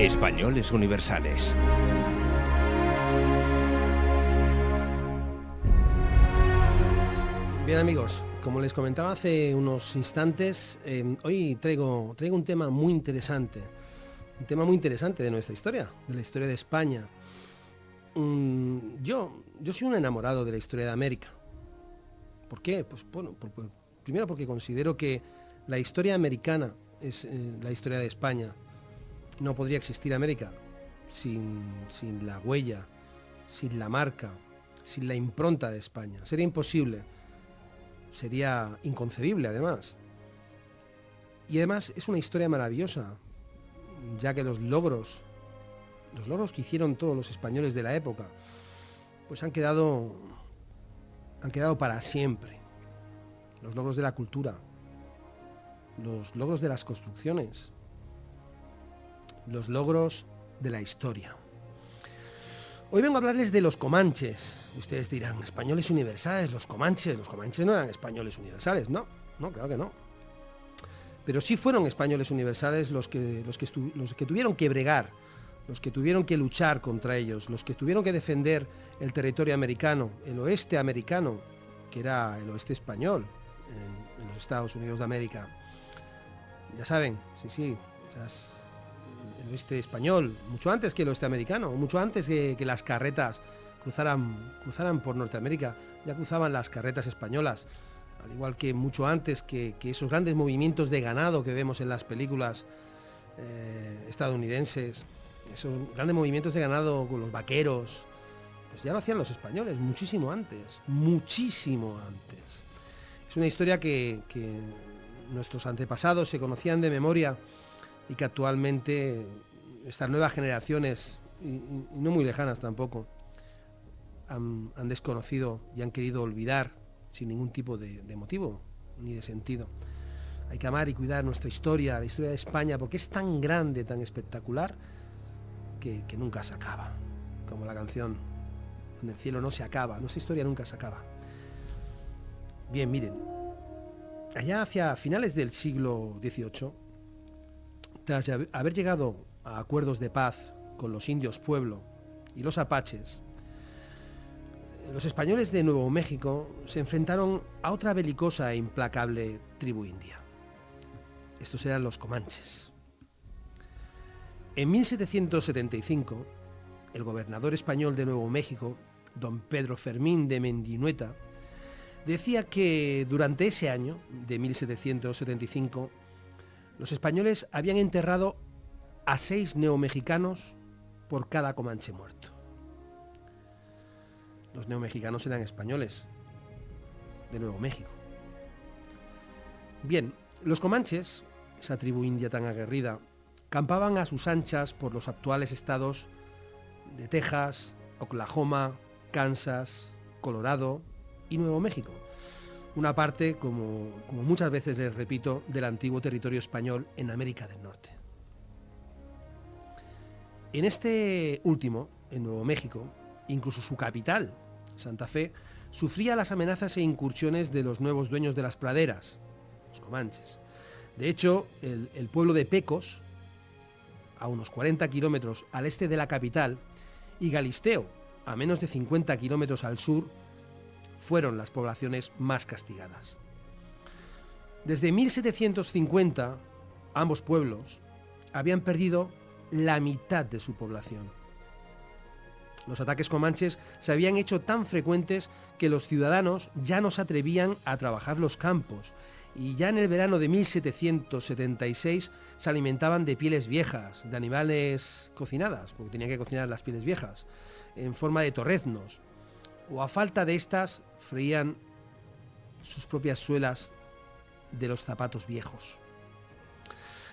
Españoles Universales. Bien, amigos, como les comentaba hace unos instantes, hoy traigo un tema muy interesante. Un tema muy interesante de nuestra historia, de la historia de España. Yo soy un enamorado de la historia de América. ¿Por qué? Pues bueno, primero porque considero que la historia americana es la historia de España. No podría existir América sin la huella, sin la marca, sin la impronta de España. Sería imposible, sería inconcebible además. Y además es una historia maravillosa, ya que los logros que hicieron todos los españoles de la época, pues han quedado para siempre. Los logros de la cultura, los logros de las construcciones, los logros de la historia. Hoy vengo a hablarles de los comanches. Ustedes dirán, españoles universales, los comanches no eran españoles universales. No, claro que no. Pero sí fueron españoles universales los que tuvieron que bregar, los que tuvieron que luchar contra ellos, los que tuvieron que defender el territorio americano, el oeste americano, que era el oeste español, en los Estados Unidos de América. Ya saben, sí, el oeste español, mucho antes que el oeste americano, mucho antes que las carretas cruzaran por Norteamérica, ya cruzaban las carretas españolas, al igual que mucho antes que esos grandes movimientos de ganado que vemos en las películas estadounidenses, esos grandes movimientos de ganado con los vaqueros, pues ya lo hacían los españoles muchísimo antes. Es una historia que nuestros antepasados se conocían de memoria y que actualmente estas nuevas generaciones, y no muy lejanas tampoco, han desconocido y han querido olvidar sin ningún tipo de motivo ni de sentido. Hay que amar y cuidar nuestra historia, la historia de España, porque es tan grande, tan espectacular, que nunca se acaba. Como la canción "Donde el cielo no se acaba", nuestra historia nunca se acaba. Bien, miren, allá hacia finales del siglo XVIII, tras haber llegado a acuerdos de paz con los indios Pueblo y los apaches, los españoles de Nuevo México se enfrentaron a otra belicosa e implacable tribu india. Estos eran los comanches. En 1775, el gobernador español de Nuevo México, don Pedro Fermín de Mendinueta, decía que durante ese año, de 1775, los españoles habían enterrado a 6 neomexicanos por cada comanche muerto. Los neomexicanos eran españoles de Nuevo México. Bien, los comanches, esa tribu india tan aguerrida, campaban a sus anchas por los actuales estados de Texas, Oklahoma, Kansas, Colorado y Nuevo México. Una parte, como muchas veces les repito, del antiguo territorio español en América del Norte. En este último, en Nuevo México, incluso su capital, Santa Fe, sufría las amenazas e incursiones de los nuevos dueños de las praderas, los comanches. De hecho, el pueblo de Pecos, a unos 40 kilómetros al este de la capital, y Galisteo, a menos de 50 kilómetros al sur, fueron las poblaciones más castigadas. Desde 1750, ambos pueblos habían perdido la mitad de su población. Los ataques comanches se habían hecho tan frecuentes que los ciudadanos ya no se atrevían a trabajar los campos, y ya en el verano de 1776 se alimentaban de pieles viejas, de animales cocinadas, porque tenían que cocinar las pieles viejas, en forma de torreznos, o a falta de estas, freían sus propias suelas de los zapatos viejos.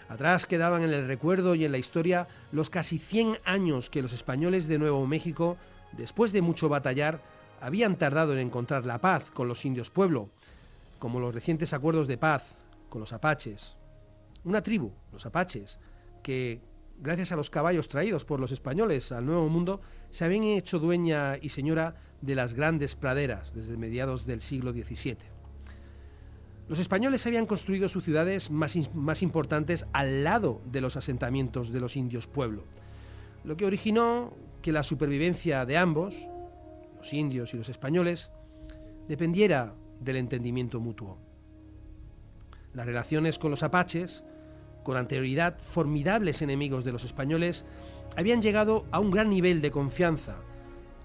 Atrás quedaban en el recuerdo y en la historia los casi 100 años que los españoles de Nuevo México, después de mucho batallar, habían tardado en encontrar la paz con los indios Pueblo, como los recientes acuerdos de paz con los apaches. Una tribu, los apaches, que gracias a los caballos traídos por los españoles al Nuevo Mundo, se habían hecho dueña y señora de las grandes praderas desde mediados del siglo XVII. Los españoles habían construido sus ciudades más importantes al lado de los asentamientos de los indios pueblo, lo que originó que la supervivencia de ambos, los indios y los españoles, dependiera del entendimiento mutuo. Las relaciones con los apaches, con anterioridad formidables enemigos de los españoles, habían llegado a un gran nivel de confianza,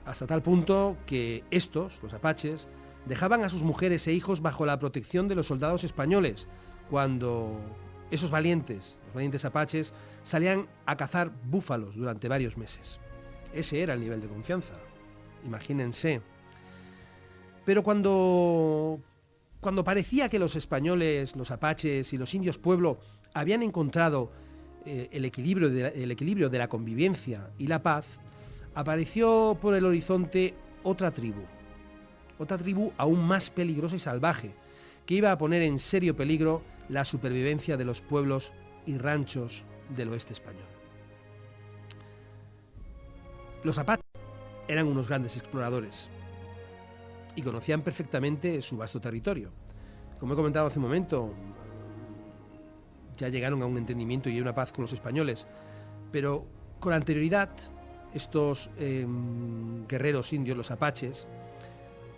hasta tal punto que estos, los apaches, dejaban a sus mujeres e hijos bajo la protección de los soldados españoles, cuando esos valientes, los valientes apaches, salían a cazar búfalos durante varios meses. Ese era el nivel de confianza, imagínense. Pero cuando parecía que los españoles, los apaches y los indios pueblo habían encontrado el equilibrio de la convivencia y la paz, apareció por el horizonte otra tribu aún más peligrosa y salvaje, que iba a poner en serio peligro la supervivencia de los pueblos y ranchos del oeste español. Los apaches eran unos grandes exploradores y conocían perfectamente su vasto territorio. Como he comentado hace un momento, ya llegaron a un entendimiento y a una paz con los españoles, pero con anterioridad estos guerreros indios, los apaches,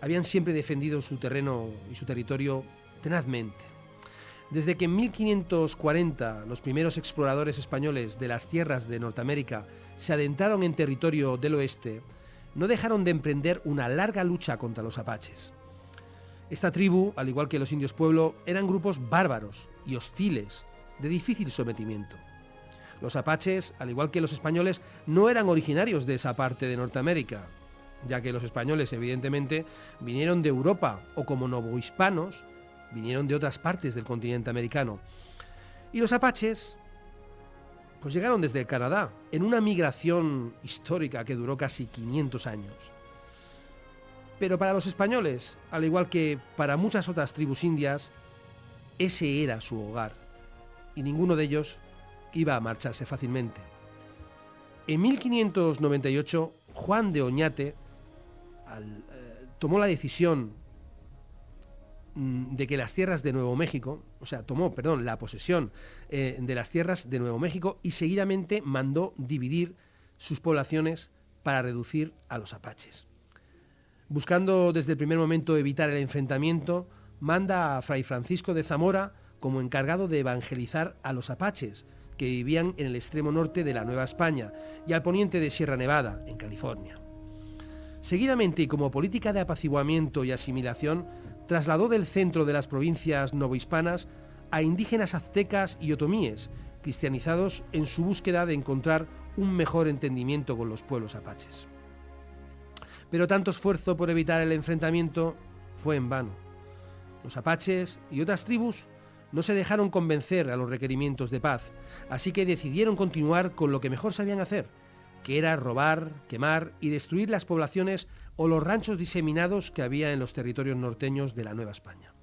habían siempre defendido su terreno y su territorio tenazmente. Desde que en 1540 los primeros exploradores españoles de las tierras de Norteamérica se adentraron en territorio del oeste, no dejaron de emprender una larga lucha contra los apaches. Esta tribu, al igual que los indios pueblo, eran grupos bárbaros y hostiles, de difícil sometimiento. Los apaches, al igual que los españoles, no eran originarios de esa parte de Norteamérica, ya que los españoles, evidentemente, vinieron de Europa o como novohispanos, vinieron de otras partes del continente americano. Y los apaches, pues llegaron desde el Canadá, en una migración histórica que duró casi 500 años. Pero para los españoles, al igual que para muchas otras tribus indias, ese era su hogar, y ninguno de ellos iba a marcharse fácilmente. En 1598, Juan de Oñate tomó la decisión de que las tierras de Nuevo México, tomó la posesión de las tierras de Nuevo México y seguidamente mandó dividir sus poblaciones para reducir a los apaches. Buscando desde el primer momento evitar el enfrentamiento, manda a Fray Francisco de Zamora como encargado de evangelizar a los apaches, que vivían en el extremo norte de la Nueva España y al poniente de Sierra Nevada, en California. Seguidamente, y como política de apaciguamiento y asimilación, trasladó del centro de las provincias novohispanas a indígenas aztecas y otomíes, cristianizados en su búsqueda de encontrar un mejor entendimiento con los pueblos apaches. Pero tanto esfuerzo por evitar el enfrentamiento fue en vano. Los apaches y otras tribus no se dejaron convencer a los requerimientos de paz, así que decidieron continuar con lo que mejor sabían hacer, que era robar, quemar y destruir las poblaciones o los ranchos diseminados que había en los territorios norteños de la Nueva España.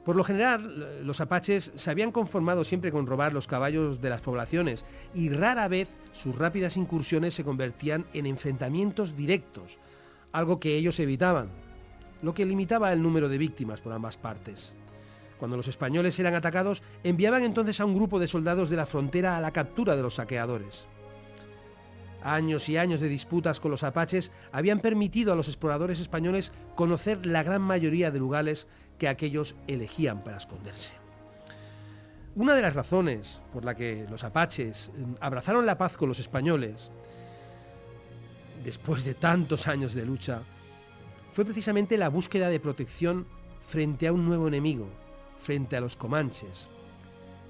Por lo general, los apaches se habían conformado siempre con robar los caballos de las poblaciones y rara vez sus rápidas incursiones se convertían en enfrentamientos directos, algo que ellos evitaban, lo que limitaba el número de víctimas por ambas partes. Cuando los españoles eran atacados, enviaban entonces a un grupo de soldados de la frontera a la captura de los saqueadores. Años y años de disputas con los apaches habían permitido a los exploradores españoles conocer la gran mayoría de lugares que aquellos elegían para esconderse. Una de las razones por la que los apaches abrazaron la paz con los españoles, después de tantos años de lucha, fue precisamente la búsqueda de protección frente a un nuevo enemigo, frente a los comanches,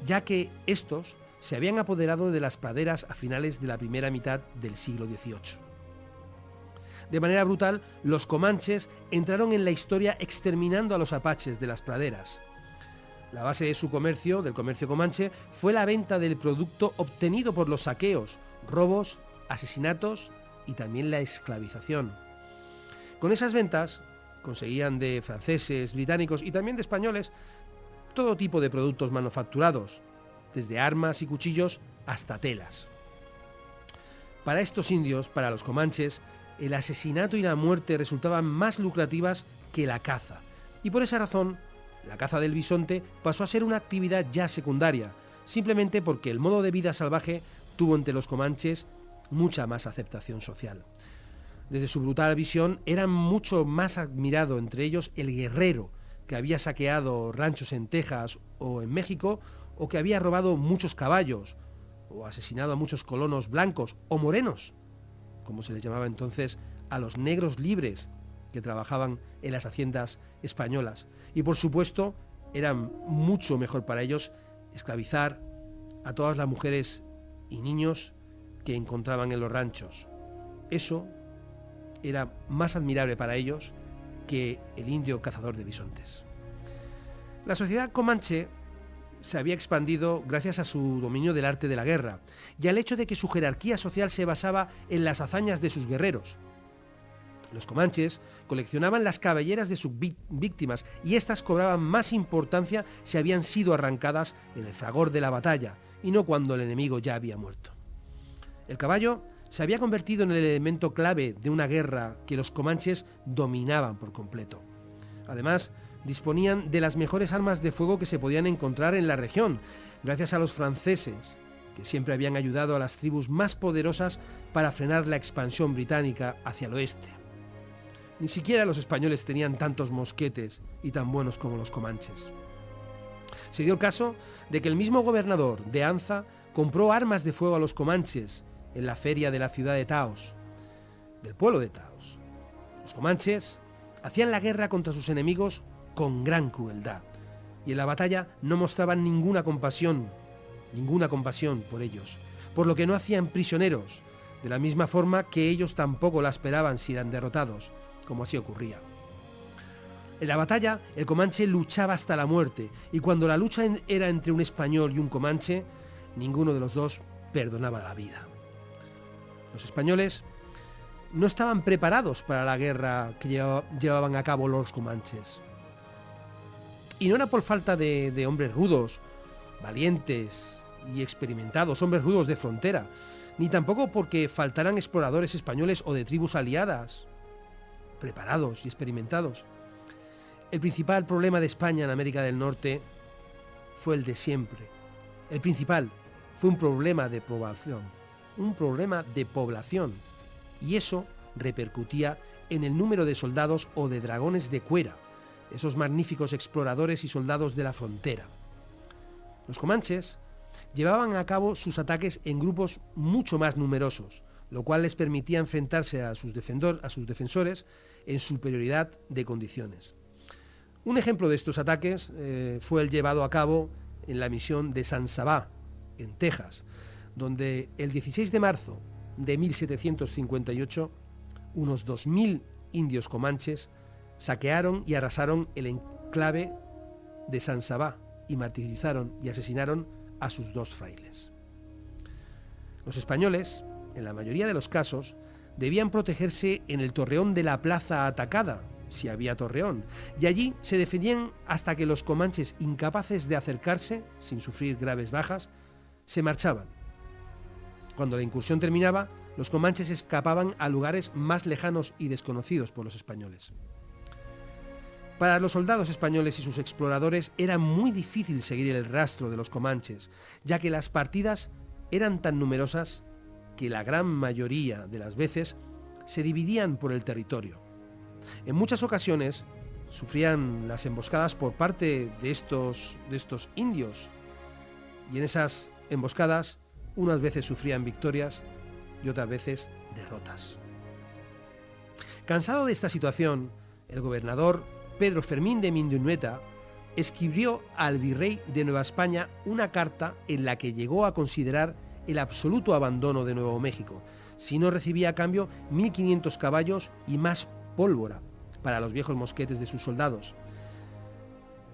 ya que estos se habían apoderado de las praderas a finales de la primera mitad del siglo XVIII. De manera brutal, los comanches entraron en la historia exterminando a los apaches de las praderas. La base de su comercio, del comercio comanche, fue la venta del producto obtenido por los saqueos, robos, asesinatos y también la esclavización. Con esas ventas conseguían de franceses, británicos y también de españoles todo tipo de productos manufacturados, desde armas y cuchillos hasta telas. Para estos indios, para los comanches, el asesinato y la muerte resultaban más lucrativas que la caza, y por esa razón La caza del bisonte pasó a ser una actividad ya secundaria, simplemente porque el modo de vida salvaje tuvo entre los comanches mucha más aceptación social. Desde su brutal visión era mucho más admirado entre ellos el guerrero que había saqueado ranchos en Texas o en México, o que había robado muchos caballos, o asesinado a muchos colonos blancos o morenos, como se les llamaba entonces a los negros libres que trabajaban en las haciendas españolas. Y por supuesto, era mucho mejor para ellos esclavizar a todas las mujeres y niños que encontraban en los ranchos. Eso era más admirable para ellos que el indio cazador de bisontes. La sociedad comanche se había expandido gracias a su dominio del arte de la guerra y al hecho de que su jerarquía social se basaba en las hazañas de sus guerreros. Los comanches coleccionaban las cabelleras de sus víctimas y éstas cobraban más importancia si habían sido arrancadas en el fragor de la batalla y no cuando el enemigo ya había muerto. El caballo se había convertido en el elemento clave de una guerra que los comanches dominaban por completo. Además, disponían de las mejores armas de fuego que se podían encontrar en la región, gracias a los franceses, que siempre habían ayudado a las tribus más poderosas para frenar la expansión británica hacia el oeste. Ni siquiera los españoles tenían tantos mosquetes y tan buenos como los comanches. Se dio el caso de que el mismo gobernador de Anza compró armas de fuego a los comanches en la feria de la ciudad de Taos, del pueblo de Taos. Los comanches hacían la guerra contra sus enemigos con gran crueldad, y en la batalla no mostraban ninguna compasión por ellos, por lo que no hacían prisioneros, de la misma forma que ellos tampoco la esperaban si eran derrotados, como así ocurría. En la batalla, el comanche luchaba hasta la muerte, y cuando la lucha era entre un español y un comanche, ninguno de los dos perdonaba la vida. Los españoles no estaban preparados para la guerra que llevaban a cabo los comanches. Y no era por falta de hombres rudos, valientes y experimentados, hombres rudos de frontera, ni tampoco porque faltaran exploradores españoles o de tribus aliadas, preparados y experimentados. El principal problema de España en América del Norte fue el de siempre. El principal fue un problema de población, y eso repercutía en el número de soldados o de dragones de cuera, esos magníficos exploradores y soldados de la frontera. Los comanches llevaban a cabo sus ataques en grupos mucho más numerosos, lo cual les permitía enfrentarse a sus defensores en superioridad de condiciones. Un ejemplo de estos ataques fue el llevado a cabo en la misión de San Sabá, en Texas, donde el 16 de marzo de 1758 unos 2.000 indios comanches saquearon y arrasaron el enclave de San Sabá y martirizaron y asesinaron a sus 2 frailes. Los españoles, en la mayoría de los casos, debían protegerse en el torreón de la plaza atacada, si había torreón, y allí se defendían hasta que los comanches, incapaces de acercarse, sin sufrir graves bajas, se marchaban. Cuando la incursión terminaba, los comanches escapaban a lugares más lejanos y desconocidos por los españoles. Para los soldados españoles y sus exploradores era muy difícil seguir el rastro de los comanches, ya que las partidas eran tan numerosas que la gran mayoría de las veces se dividían por el territorio. En muchas ocasiones sufrían las emboscadas por parte de estos indios, y en esas emboscadas unas veces sufrían victorias y otras veces derrotas. Cansado de esta situación, el gobernador Pedro Fermín de Mindunueta escribió al virrey de Nueva España una carta en la que llegó a considerar el absoluto abandono de Nuevo México, si no recibía a cambio 1.500 caballos y más pólvora para los viejos mosquetes de sus soldados.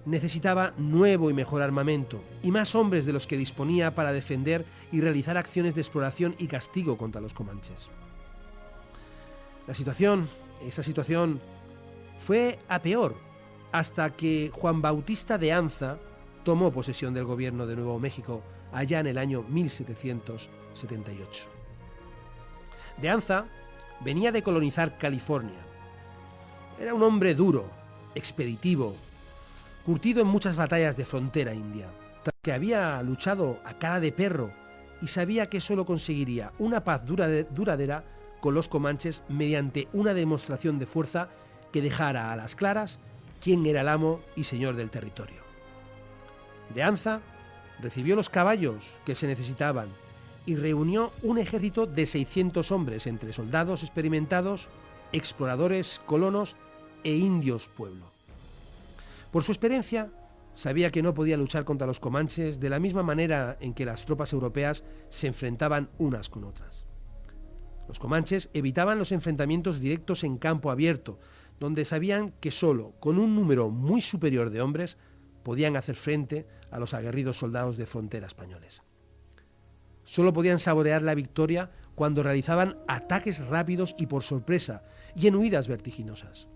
Necesitaba nuevo y mejor armamento y más hombres de los que disponía para defender y realizar acciones de exploración y castigo contra los comanches. Esa situación fue a peor hasta que Juan Bautista de Anza tomó posesión del gobierno de Nuevo México allá en el año 1778. De Anza venía de colonizar California. Era un hombre duro, expeditivo, curtido en muchas batallas de frontera india, que había luchado a cara de perro y sabía que solo conseguiría una paz duradera con los comanches mediante una demostración de fuerza que dejara a las claras quién era el amo y señor del territorio. De Anza recibió los caballos que se necesitaban y reunió un ejército de 600 hombres entre soldados experimentados, exploradores, colonos e indios pueblo. Por su experiencia, sabía que no podía luchar contra los comanches de la misma manera en que las tropas europeas se enfrentaban unas con otras. Los comanches evitaban los enfrentamientos directos en campo abierto, donde sabían que solo con un número muy superior de hombres podían hacer frente a los aguerridos soldados de frontera españoles. Solo podían saborear la victoria cuando realizaban ataques rápidos y por sorpresa y en huidas vertiginosas.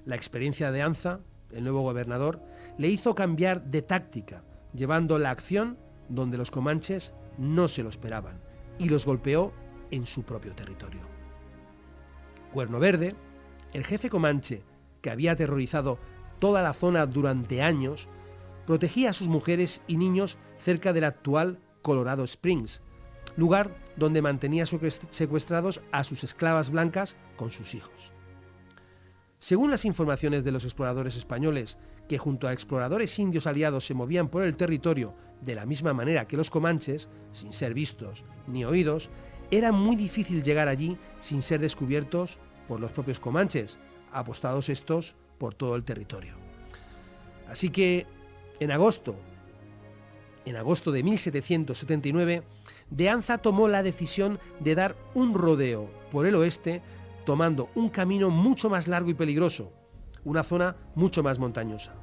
La experiencia de Anza, el nuevo gobernador, le hizo cambiar de táctica, llevando la acción donde los comanches no se lo esperaban y los golpeó en su propio territorio. Cuerno Verde, el jefe comanche que había aterrorizado toda la zona durante años, protegía a sus mujeres y niños cerca del actual Colorado Springs, lugar donde mantenía secuestrados a sus esclavas blancas con sus hijos. Según las informaciones de los exploradores españoles, que junto a exploradores indios aliados se movían por el territorio de la misma manera que los comanches, sin ser vistos ni oídos, era muy difícil llegar allí sin ser descubiertos por los propios comanches, apostados estos por todo el territorio. Así que, en agosto de 1779, De Anza tomó la decisión de dar un rodeo por el oeste, tomando un camino mucho más largo y peligroso, una zona mucho más montañosa,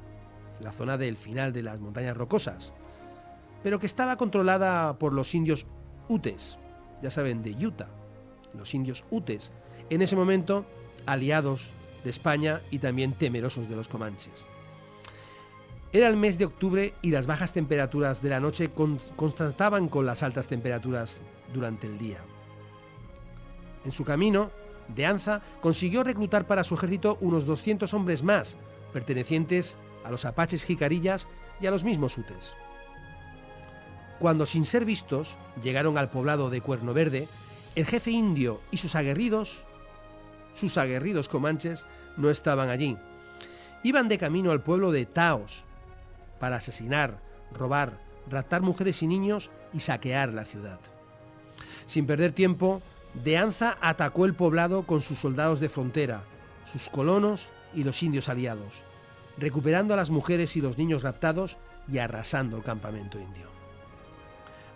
la zona del final de las montañas rocosas, pero que estaba controlada por los indios Utes, ya saben, de Utah, los indios Utes, en ese momento aliados de España y también temerosos de los comanches. Era el mes de octubre y las bajas temperaturas de la noche contrastaban con las altas temperaturas durante el día. En su camino, De Anza consiguió reclutar para su ejército unos 200 hombres más, pertenecientes a los apaches jicarillas y a los mismos utes. Cuando, sin ser vistos, llegaron al poblado de Cuerno Verde, el jefe indio y sus aguerridos comanches no estaban allí. Iban de camino al pueblo de Taos para asesinar, robar, raptar mujeres y niños y saquear la ciudad. Sin perder tiempo, De Anza atacó el poblado con sus soldados de frontera, sus colonos y los indios aliados, recuperando a las mujeres y los niños raptados y arrasando el campamento indio.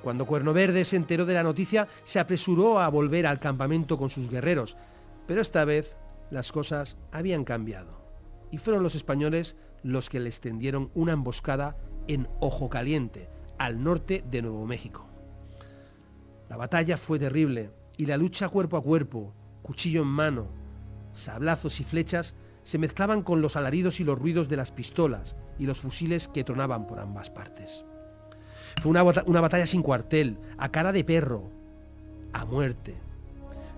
Cuando Cuerno Verde se enteró de la noticia, se apresuró a volver al campamento con sus guerreros, pero esta vez las cosas habían cambiado y fueron los españoles los que les tendieron una emboscada en Ojo Caliente, al norte de Nuevo México. La batalla fue terrible y la lucha cuerpo a cuerpo, cuchillo en mano, sablazos y flechas se mezclaban con los alaridos y los ruidos de las pistolas y los fusiles que tronaban por ambas partes. Fue una batalla sin cuartel, a cara de perro, a muerte.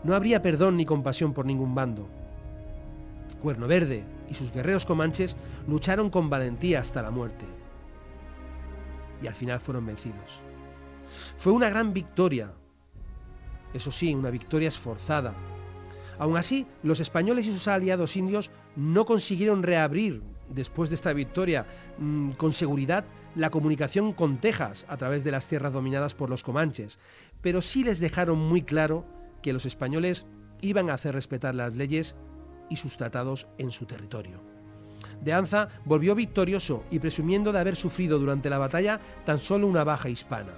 No habría perdón ni compasión por ningún bando. Cuerno Verde y sus guerreros comanches lucharon con valentía hasta la muerte. Y al final fueron vencidos. Fue una gran victoria. Eso sí, una victoria esforzada. Aún así, los españoles y sus aliados indios no consiguieron reabrir, después de esta victoria, con seguridad, la comunicación con Texas a través de las tierras dominadas por los comanches, pero sí les dejaron muy claro que los españoles iban a hacer respetar las leyes y sus tratados en su territorio. De Anza volvió victorioso y presumiendo de haber sufrido durante la batalla tan solo una baja hispana,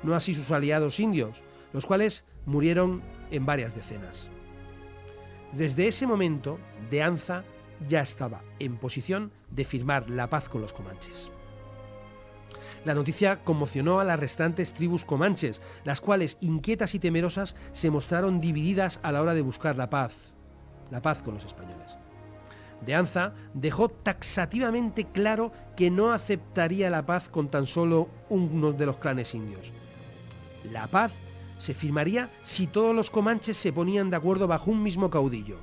no así sus aliados indios, los cuales murieron en varias decenas. Desde ese momento, De Anza ya estaba en posición de firmar la paz con los comanches. La noticia conmocionó a las restantes tribus comanches, las cuales, inquietas y temerosas, se mostraron divididas a la hora de buscar la paz con los españoles. De Anza dejó taxativamente claro que no aceptaría la paz con tan solo uno de los clanes indios. La paz se firmaría si todos los comanches se ponían de acuerdo bajo un mismo caudillo.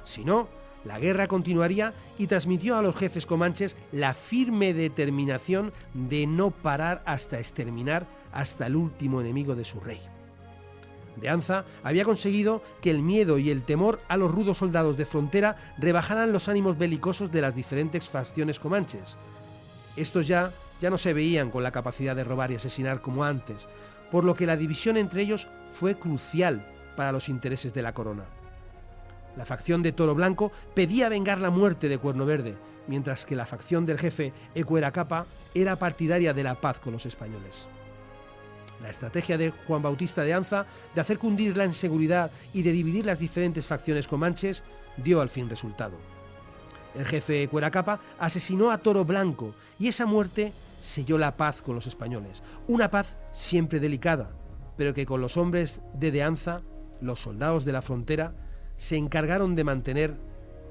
Si no, La guerra continuaría y transmitió a los jefes comanches la firme determinación de no parar hasta exterminar hasta el último enemigo de su rey. De Anza había conseguido que el miedo y el temor a los rudos soldados de frontera rebajaran los ánimos belicosos de las diferentes facciones comanches. Estos ya no se veían con la capacidad de robar y asesinar como antes, por lo que la división entre ellos fue crucial para los intereses de la corona. La facción de Toro Blanco pedía vengar la muerte de Cuerno Verde, mientras que la facción del jefe Ecueracapa era partidaria de la paz con los españoles. La estrategia de Juan Bautista de Anza de hacer cundir la inseguridad y de dividir las diferentes facciones comanches dio al fin resultado. El jefe Ecueracapa asesinó a Toro Blanco y esa muerte selló la paz con los españoles, una paz siempre delicada, pero que con los hombres de Anza, los soldados de la frontera, se encargaron de mantener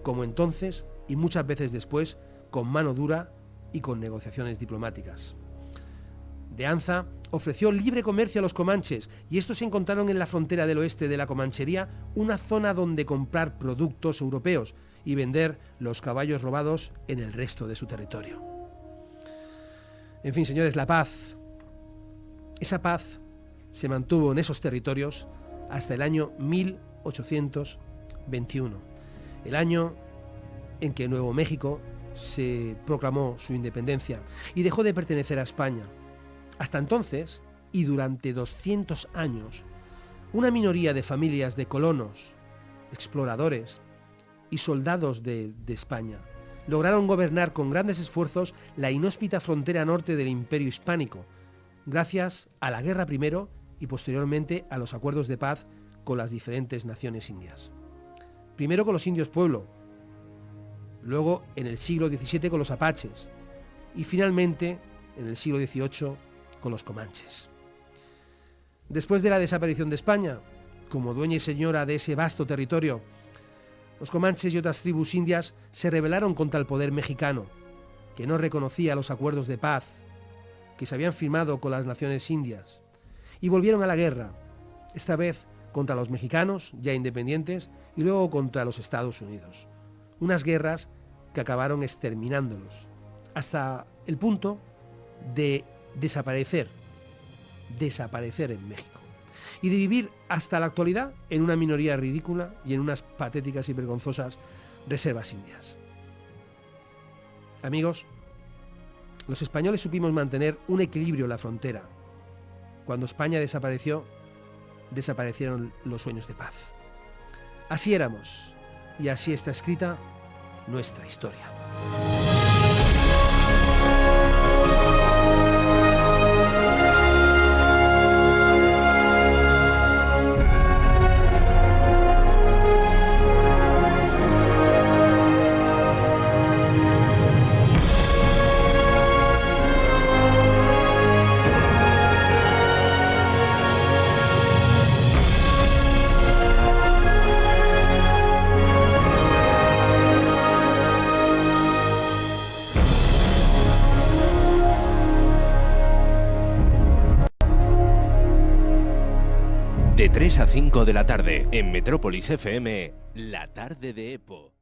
como entonces y muchas veces después, con mano dura y con negociaciones diplomáticas. De Anza ofreció libre comercio a los comanches y estos encontraron en la frontera del oeste de la Comanchería una zona donde comprar productos europeos y vender los caballos robados en el resto de su territorio. En fin, señores, la paz. Esa paz se mantuvo en esos territorios hasta el año 1821, el año en que Nuevo México se proclamó su independencia y dejó de pertenecer a España. Hasta entonces, y durante 200 años, una minoría de familias de colonos, exploradores y soldados de España lograron gobernar con grandes esfuerzos la inhóspita frontera norte del Imperio Hispánico, gracias a la guerra primero y posteriormente a los acuerdos de paz con las diferentes naciones indias. Primero con los indios pueblo, luego en el siglo XVII con los apaches y finalmente en el siglo XVIII con los comanches. Después de la desaparición de España, como dueña y señora de ese vasto territorio, los comanches y otras tribus indias se rebelaron contra el poder mexicano, que no reconocía los acuerdos de paz que se habían firmado con las naciones indias, y volvieron a la guerra, esta vez contra los mexicanos, ya independientes, y luego contra los Estados Unidos. Unas guerras que acabaron exterminándolos, hasta el punto de desaparecer en México, y de vivir hasta la actualidad en una minoría ridícula y en unas patéticas y vergonzosas reservas indias. Amigos, los españoles supimos mantener un equilibrio en la frontera. Cuando España desapareció, desaparecieron los sueños de paz. Así éramos, y así está escrita nuestra historia. De 3 a 5 de la tarde, en Metrópolis FM, La Tarde de EPO.